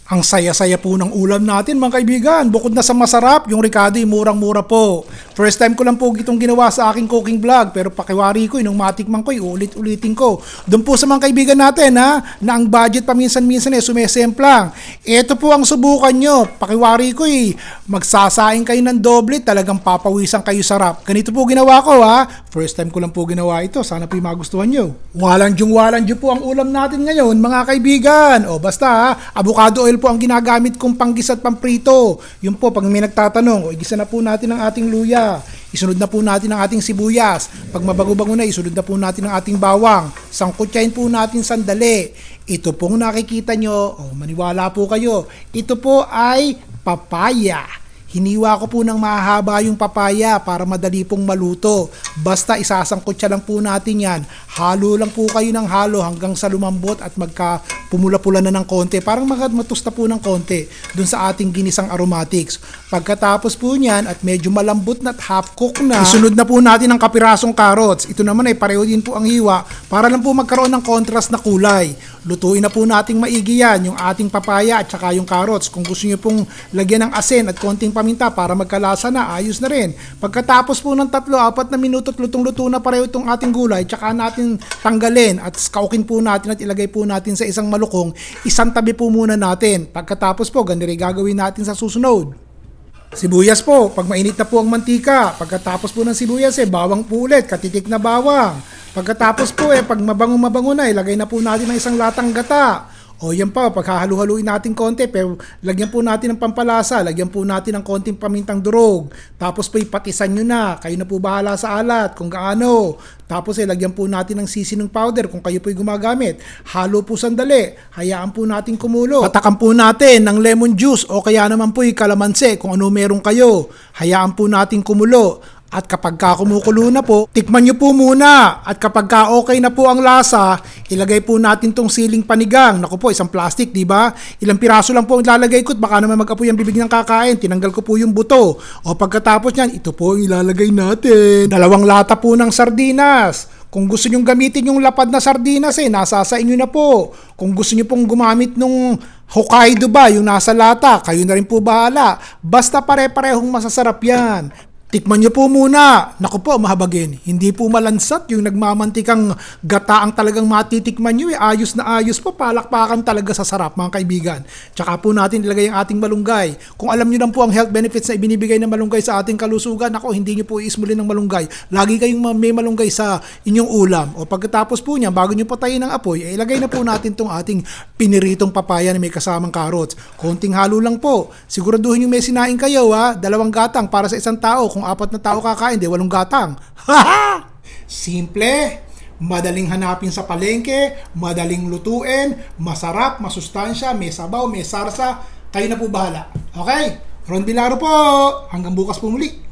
Ang saya-saya po ng ulam natin mga kaibigan. Bukod na sa masarap, yung Ricardo ay murang-mura po. First time ko lang po itong ginawa sa aking cooking vlog. Pero pakiwari ko, nung matikman ko, uulit-ulitin ko. Doon po sa mga kaibigan natin na ang budget paminsan-minsan sumesemplang. Ito po ang subukan nyo. Pakiwari ko magsasaing kayo ng doble. Talagang papawisan kayo sarap. Ganito po ginawa ko First time ko lang po ginawa ito. Sana po magustuhan nyo. Walang dyo po ang ulam natin ngayon mga kaibigan. O basta avocado oil po ang ginagamit kong panggisa at pamprito. Yun po, pag may nagtatanong, igisa na po natin ang ating luya. Isunod na po natin ang ating sibuyas. Pag mabago-bago na, isunod na po natin ang ating bawang. Sangkutsahin po natin sandali. Ito pong nakikita nyo, maniwala po kayo, ito po ay papaya. Hiniwa ko po ng mahaba yung papaya para madali pong maluto. Basta isasangkot siya lang po natin yan. Halo lang po kayo ng halo hanggang sa lumambot at pumula-pula na ng konti. Parang matusta po ng konti dun sa ating ginisang aromatics. Pagkatapos po niyan at medyo malambot na at half cook na, isunod na po natin ang kapirasong carrots. Ito naman ay pareho din po ang hiwa para lang po magkaroon ng contrast na kulay. Lutuin na po nating maigi yan, yung ating papaya at saka yung carrots. Kung gusto niyo pong lagyan ng asin at konting paminta para magkalasa na, ayos na rin. Pagkatapos po ng 3-4 na minuto at lutong-luto na pareho itong ating gulay, tsaka natin tanggalin at kaukin po natin at ilagay po natin sa isang malukong. Isang tabi po muna natin. Pagkatapos po, ganito rin gagawin natin sa susunod. Sibuyas po, pag mainit na po ang mantika. Pagkatapos po ng sibuyas bawang po ulit, katitik na bawang. Pagkatapos po pag mabango na, ilagay na po natin ng isang latang gata. O yan pa, paghahalu-haluin natin konti, pero lagyan po natin ng pampalasa, lagyan po natin ng konting pamintang durog. Tapos po ipatisan nyo na, kayo na po bahala sa alat kung gaano. Tapos lagyan po natin ng seasoning powder kung kayo po gumagamit. Halo po sandali, hayaan po natin kumulo. Patakan po natin ng lemon juice o kaya naman po kalamansi kung ano meron kayo. Hayaan po natin kumulo. At kapag kumukulo na po, tikman nyo po muna. At kapag okay na po ang lasa, ilagay po natin tong siling panigang. Naku po, isang plastic, di ba? Ilang piraso lang po ang ilalagay ko at baka naman mag-apoy ang bibig ng kakain. Tinanggal ko po yung buto. O pagkatapos niyan, ito po ang ilalagay natin. 2 lata po ng sardinas. Kung gusto nyo gamitin yung lapad na sardinas nasa sa inyo na po. Kung gusto nyo pong gumamit nung Hokkaido ba, yung nasa lata, kayo na rin po bahala. Basta pare-parehong masasarap yan. Tikman nyo po muna. Naku po, mahabagin. Hindi po malansat yung nagmamantikang gata ang talagang matitikman nyo. Ayos na ayos po. Palakpakan talaga sa sarap mga kaibigan. Tsaka po natin ilagay ang ating malunggay. Kung alam nyo lang po ang health benefits na ibinibigay ng malunggay sa ating kalusugan, ako, hindi nyo po iismulin ng malunggay. Lagi kayong may malunggay sa inyong ulam. O pagkatapos po niya, bago nyo patayin ng apoy, ilagay na po natin tong ating piniritong papaya na may kasamang carrots. Konting halo lang po. Siguraduhin yung may sinaing kayo 2 gatang para sa isang tao. Kung 4 na tao kakain, 8 gatang. Haha! Simple, madaling hanapin sa palengke, madaling lutuin, masarap, masustansya, may sabaw, may sarsa. Kayo na po bahala. Okay? Ron Bilaro po. Hanggang bukas po muli.